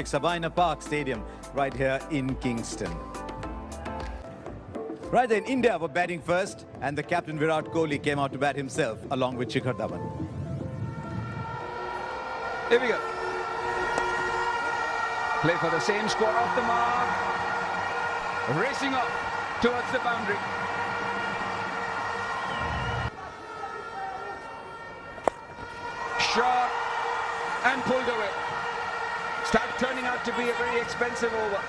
Sabina Park Stadium right here in Kingston. Right then, India were batting first and the captain Virat Kohli came out to bat himself along with Shikhar Dhawan. Here we go. Play for the same score off the mark. Racing up towards the boundary. Shot and pulled away. Start turning out to be a very expensive over.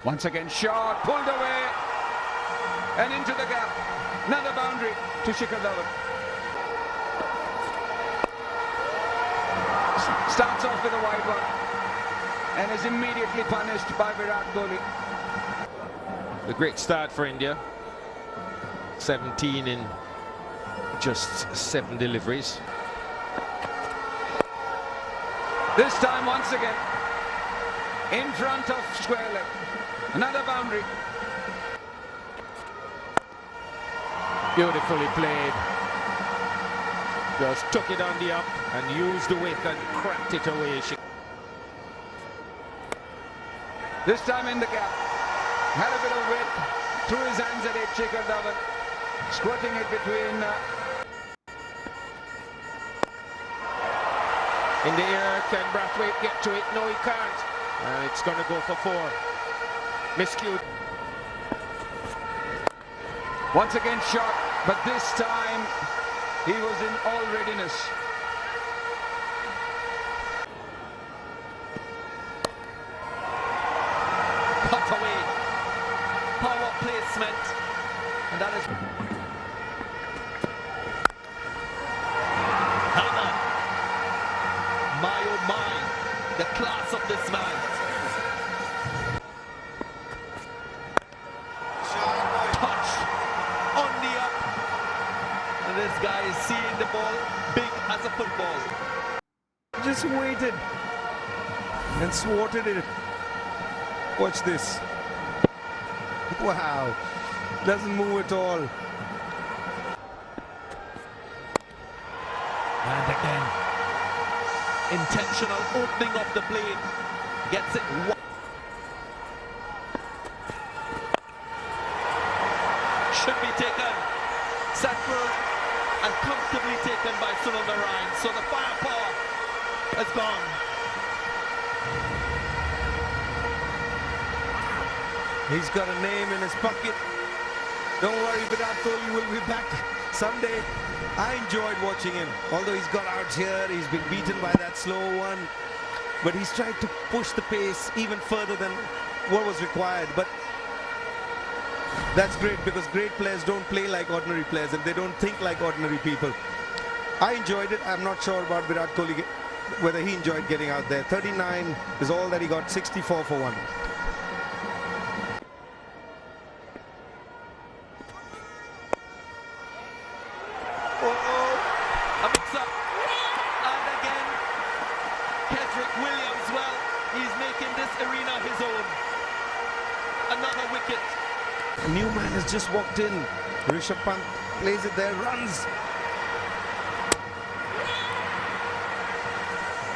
Once again, shot, pulled away, and into the gap. Another boundary to Shikhar Dhawan. Starts off with a wide one, and is immediately punished by Virat Kohli. A great start for India. 17 in just 7 deliveries. This time, once again, in front of square leg. Another boundary. Beautifully played. Just took it on the up and used the width and cracked it away. This time in the gap. Had a bit of width. Threw his hands at it, Shikhar Dhawan. Squirting it between... In the air, can Brathwaite get to it? No, he can't. And it's going to go for 4. Miscued. Once again shot, but this time he was in all readiness. Cut away. Power placement. And that is... My oh my, the class of this man. Touch on the up. And this guy is seeing the ball big as a football. Just waited and swatted it. Watch this. Wow. Doesn't move at all. And again. Intentional opening of the blade. Gets it. Should be taken. Settled and comfortably taken by Sunil Narine. So the firepower has gone. He's got a name in his pocket. Don't worry, Virat Kohli will be back someday. I enjoyed watching him. Although he's got out here, he's been beaten by that slow one. But he's tried to push the pace even further than what was required. But that's great because great players don't play like ordinary players and they don't think like ordinary people. I enjoyed it. I'm not sure about Virat Kohli, whether he enjoyed getting out there. 39 is all that he got, 64 for 1. A mix-up, and again, Kedrick Williams, well, he's making this arena his own. Another wicket. A new man has just walked in. Rishabh Pant plays it there, runs.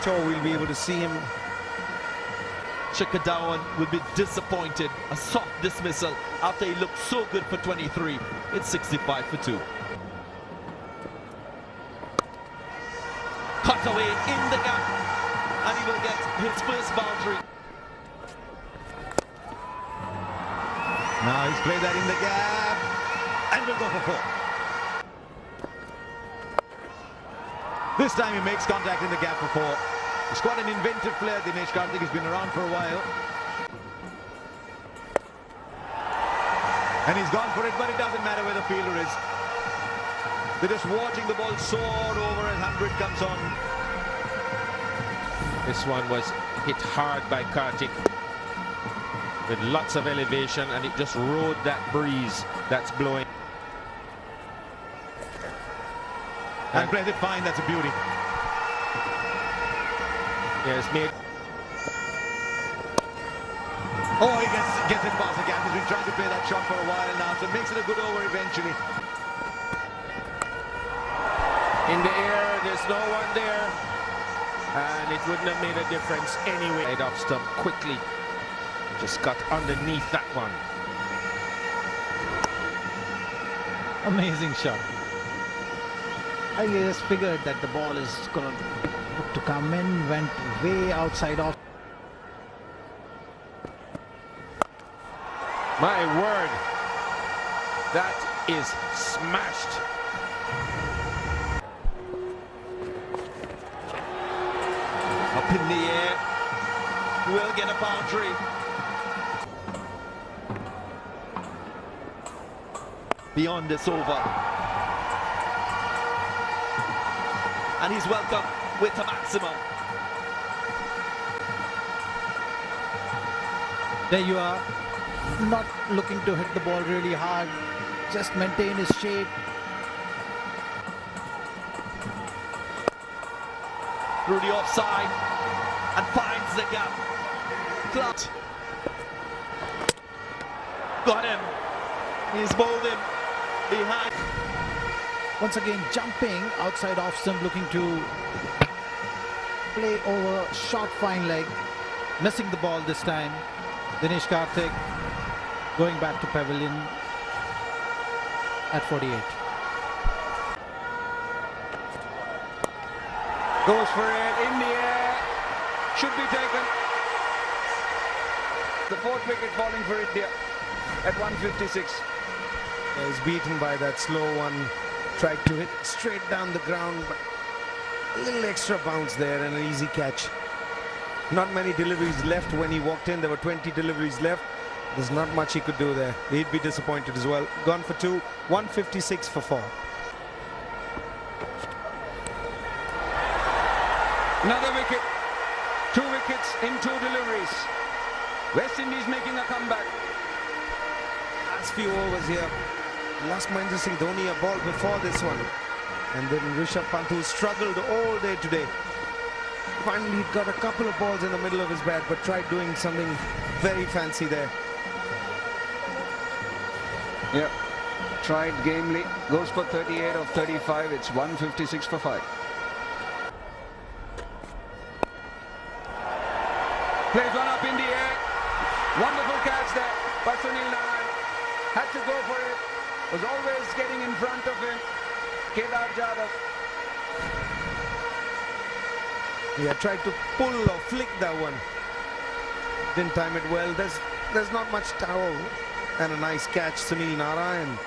Sure, we'll be able to see him. Shikhar Dhawan will be disappointed. A soft dismissal after he looked so good for 23. It's 65 for 2. Cut away in the gap, and he will get his first boundary. Now he's played that in the gap and will go for 4. This time he makes contact in the gap for 4. He's quite an inventive player, Dinesh Karthik. He's been around for a while. And he's gone for it, but it doesn't matter where the fielder is. They're just watching the ball soar over as 100 comes on. This one was hit hard by Karthik with lots of elevation, and it just rode that breeze that's blowing. And plays it fine, that's a beauty. Yes, made. Oh, he gets it past the gap. He's been trying to play that shot for a while now, so it makes it a good over eventually. In the air, there's no one there. and it wouldn't have made a difference anyway. Right off stump quickly, just got underneath that one. Amazing shot. I just figured that the ball is going to come in, went way outside off. My word, that is smashed. Up in the air, will get a boundary. Beyond this over. And he's welcome with a maximum. There you are, not looking to hit the ball really hard, just maintain his shape. Through the offside and finds the gap. Clutch. Got him. He's bowled him behind. Once again jumping outside off stump, looking to play over short fine leg, missing the ball this time. Dinesh Karthik going back to pavilion at 48. Goes for it in the air. Should be taken. The fourth wicket falling for India at 156. He's beaten by that slow one. Tried to hit straight down the ground, but a little extra bounce there and an easy catch. Not many deliveries left when he walked in. There were 20 deliveries left. There's not much he could do there. He'd be disappointed as well. Gone for 2, 156 for 4. Another wicket. 2 wickets in 2 deliveries. West Indies making a comeback. Last few overs here. Last Mahendra Singh Dhoni a ball before this one. And then Rishabh Pant, who struggled all day today. Finally, he got a couple of balls in the middle of his bat, but tried doing something very fancy there. Yep. Tried gamely. Goes for 38 of 35. It's 156 for 5. Plays one up in the air. Wonderful catch there by Sunil Narine. Had to go for it. Was always getting in front of him. Kedar Jadhav. He had tried to pull or flick that one. Didn't time it well. There's not much towel. And a nice catch, Sunil Narine.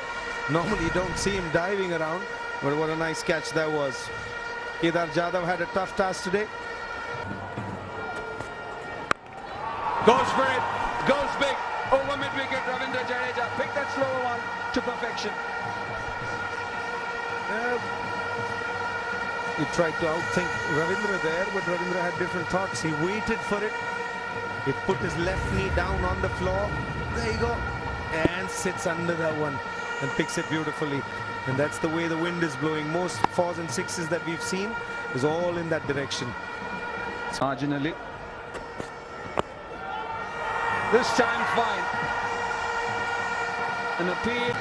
Normally you don't see him diving around, but what a nice catch that was. Kedar Jadhav had a tough task today. Goes for it. Goes big. Over mid-wicket, Ravindra Jadeja. Pick that slower one to perfection. He tried to outthink Ravindra there, but Ravindra had different thoughts. He waited for it. He put his left knee down on the floor. There you go. And sits under that one and picks it beautifully. And that's the way the wind is blowing. Most 4s and 6s that we've seen is all in that direction. Marginally. This time fine. An appeal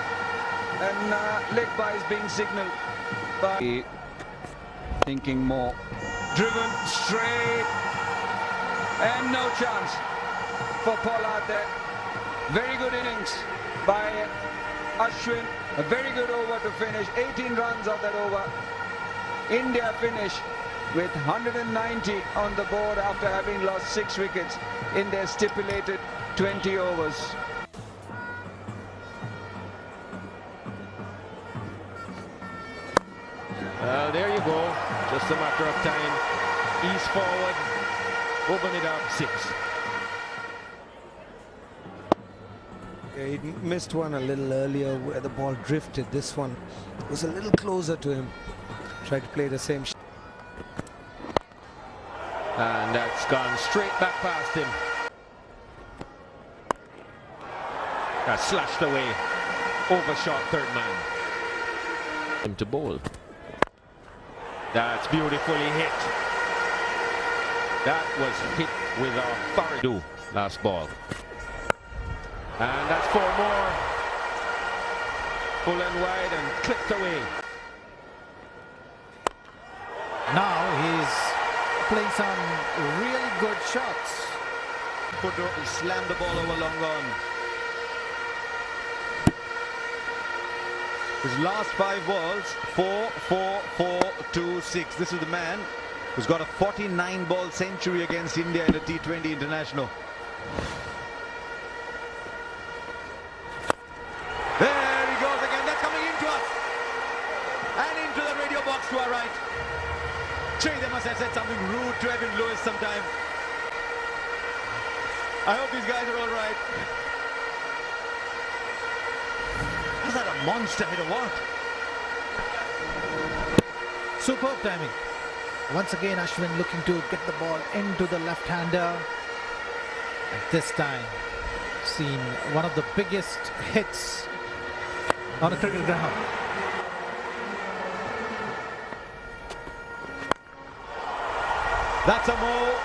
and leg by is being signalled by thinking more. Driven straight and no chance for Pollard there. Very good innings by Ashwin. A very good over to finish. 18 runs of that over. India finish with 190 on the board after having lost 6 wickets in their stipulated 20 overs. There you go. Just a matter of time. Ease forward. Open it up. 6. Yeah, he missed one a little earlier where the ball drifted. This one was a little closer to him. Tried to play the same shot. And that's gone straight back past him. That's slashed away. Overshot third man. Him to bowl. That's beautifully hit. That was hit with authority. Last ball. And that's 4 more. Full and wide and clipped away. Now he's playing some really good shots. Slammed the ball over long on. His last 5 balls, 4, 4, 4, 2, 6. This is the man who's got a 49-ball century against India in a T20 international. There he goes again. That's coming into us. And into the radio box to our right. Gee, they must have said something rude to Evan Lewis sometime. I hope these guys are all right. Was that a monster hit or what? Superb timing. Once again, Ashwin looking to get the ball into the left-hander. And this time, seen one of the biggest hits on a cricket ground. That's a mo.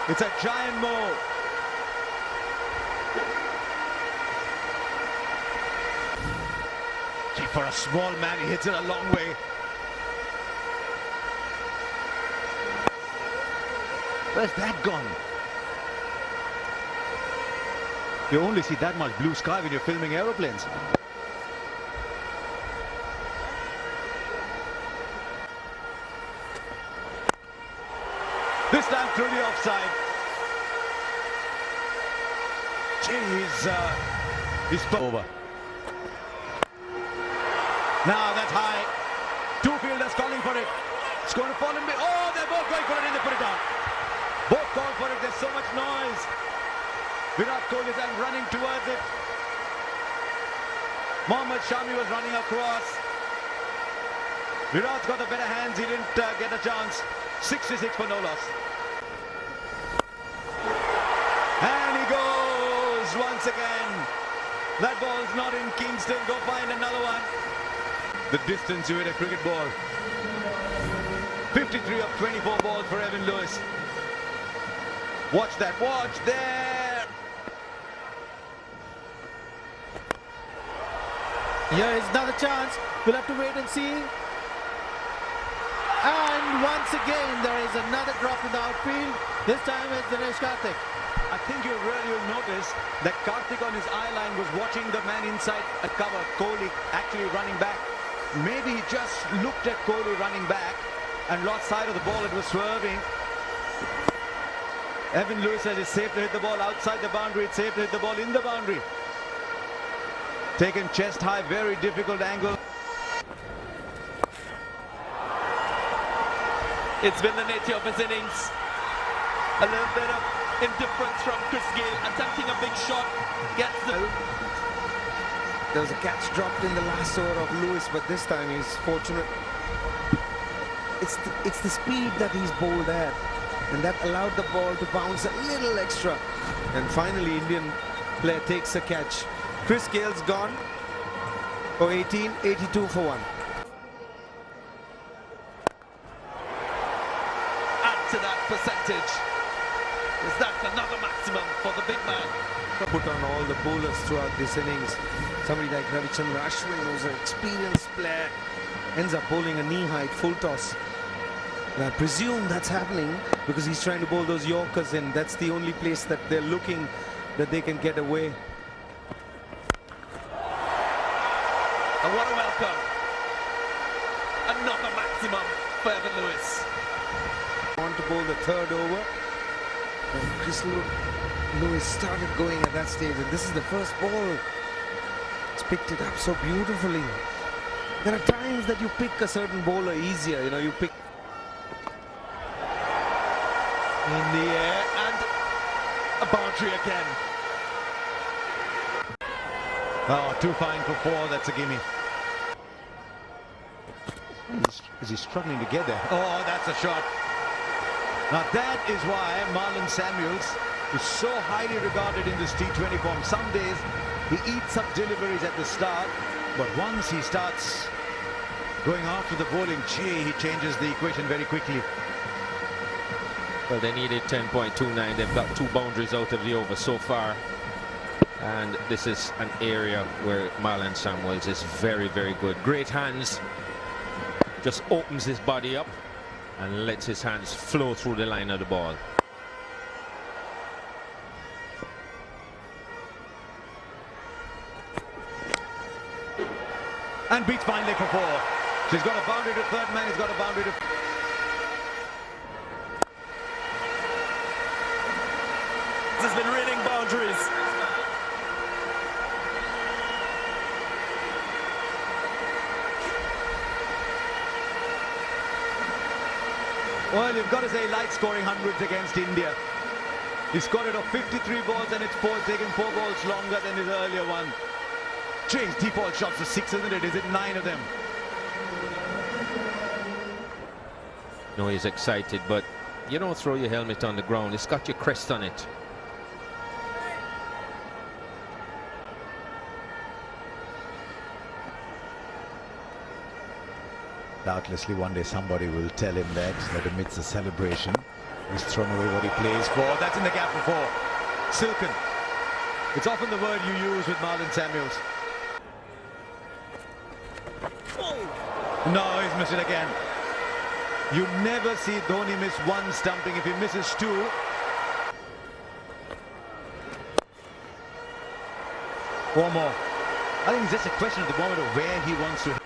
It's a giant mo. Gee, for a small man, he hits it a long way. Where's that gone? You only see that much blue sky when you're filming aeroplanes. This time through the offside. He's over. Now that's high. 2 fielders calling for it. It's going to fall in. Oh, they're both going for it and they put it down. Both call for it. There's so much noise. Virat Kohli is running towards it. Mohammad Shami was running across. Virat's got the better hands. He didn't get a chance. 66 for no loss. And he goes once again. That ball's not in Kingston. Go find another one. The distance you hit a cricket ball. 53 of 24 balls for Evan Lewis. Watch that. Watch there. Here is another chance. We'll have to wait and see. And once again, there is another drop in the outfield. This time it's Dinesh Karthik. I think you really will notice that Karthik on his eye line was watching the man inside a cover, Kohli actually running back. Maybe he just looked at Kohli running back and lost sight of the ball. It was swerving. Evan Lewis says it's safe to hit the ball outside the boundary. It's safe to hit the ball in the boundary. Taken chest high, very difficult angle. It's been the nature of his innings. A little bit of indifference from Chris Gayle, attempting a big shot, gets the... There was a catch dropped in the last over of Lewis, but this time he's fortunate. It's the speed that he's bowled at, and that allowed the ball to bounce a little extra. And finally, Indian player takes the catch. Chris Gayle's gone for 18, 82 for 1. Add to that percentage. Is that another maximum for the big man? Put on all the bowlers throughout this innings. Somebody like Ravichandran Ashwin, who's an experienced player, ends up bowling a knee-height full toss. And I presume that's happening because he's trying to bowl those Yorkers in. That's the only place that they're looking that they can get away. And what a welcome. Another maximum for Evan Lewis. On to bowl the third over. And Chris Lewis started going at that stage, and this is the first ball. He's picked it up so beautifully. There are times that you pick a certain bowler easier, you know, you pick In the air and a boundary again. Oh, too fine for 4. That's a gimme. Is he struggling to get there? Oh, that's a shot. Now that is why Marlon Samuels is so highly regarded in this T20 form. Some days he eats up deliveries at the start, but once he starts going after the bowling, he changes the equation very quickly. Well, they needed 10.29. They've got 2 boundaries out of the over so far. And this is an area where Marlon Samuels is very, very good. Great hands. Just opens his body up. and lets his hands flow through the line of the ball. And beats fine leg for 4. So he's got a boundary to third man, he's got a boundary to... Has been reading boundaries. Well, you've got to say light scoring hundreds against India. He scored it off 53 balls and it's taken 4 balls longer than his earlier one. His default shots are 6, isn't it? Is it 9 of them? No, he's excited, but you don't throw your helmet on the ground. It's got your crest on it. Doubtlessly one day somebody will tell him that amidst the celebration, he's thrown away what he plays for. That's in the gap for 4. Silken. It's often the word you use with Marlon Samuels. No, he's missed it again. You never see Dhoni miss 1 stumping. If he misses 2. One more. I think it's just a question at the moment of where he wants to.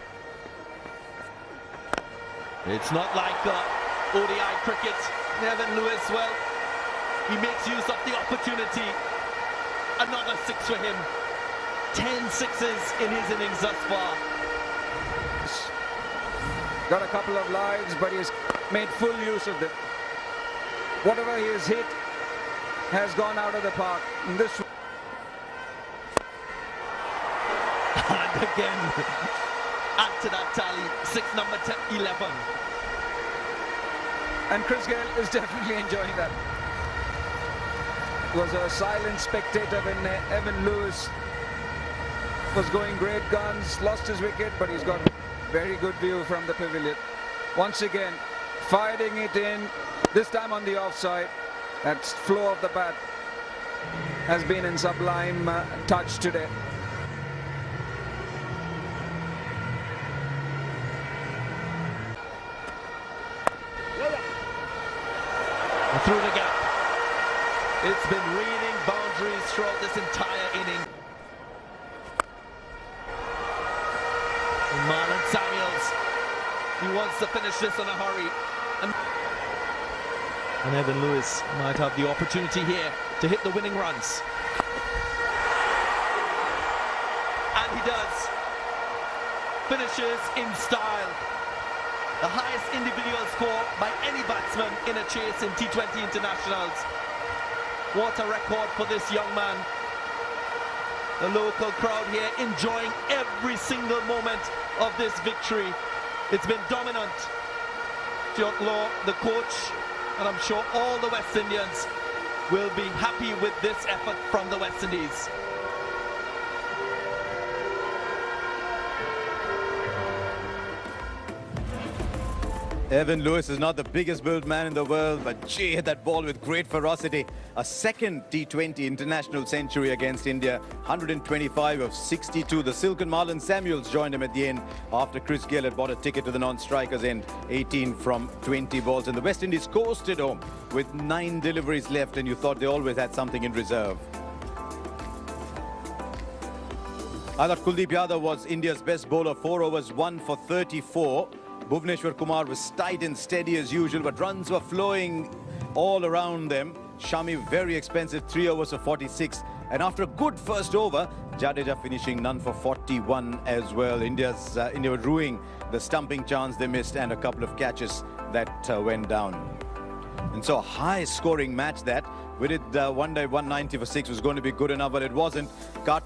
It's not like ODI cricket. Evan Lewis, well, he makes use of the opportunity. Another 6 for him. 10 sixes in his innings thus far. Got a couple of lives, but he's made full use of them. Whatever he has hit has gone out of the park. And this and again, add to that tally, 6 number 11. And Chris Gayle is definitely enjoying that. Was a silent spectator when Evan Lewis was going great guns, lost his wicket, but he's got very good view from the pavilion. Once again, firing it in, this time on the offside. That flow of the bat has been in sublime touch today. Through the gap. It's been reading boundaries throughout this entire inning. Marlon Samuels, he wants to finish this in a hurry. And Evan Lewis might have the opportunity here to hit the winning runs. And he does. Finishes in style. The highest individual score by any batsman in a chase in T20 internationals. What a record for this young man. The local crowd here enjoying every single moment of this victory. It's been dominant. Stuart Law, the coach, and I'm sure all the West Indians will be happy with this effort from the West Indies. Evan Lewis is not the biggest built man in the world, but gee, hit that ball with great ferocity. A second T20 international century against India, 125 of 62. The silken Marlon Samuels joined him at the end after Chris Gayle had bought a ticket to the non-strikers end, 18 from 20 balls. And the West Indies coasted home with 9 deliveries left, and you thought they always had something in reserve. I thought Kuldeep Yadav was India's best bowler, 4 overs, 1 for 34. Bhuvneshwar Kumar was tight and steady as usual, but runs were flowing all around them. Shami, very expensive, 3 overs for 46. And after a good first over, Jadeja finishing none for 41 as well. India were ruining the stumping chance they missed and a couple of catches that went down. And so a high-scoring match that. We did one day 190 for 6 was going to be good enough, but it wasn't. Karthik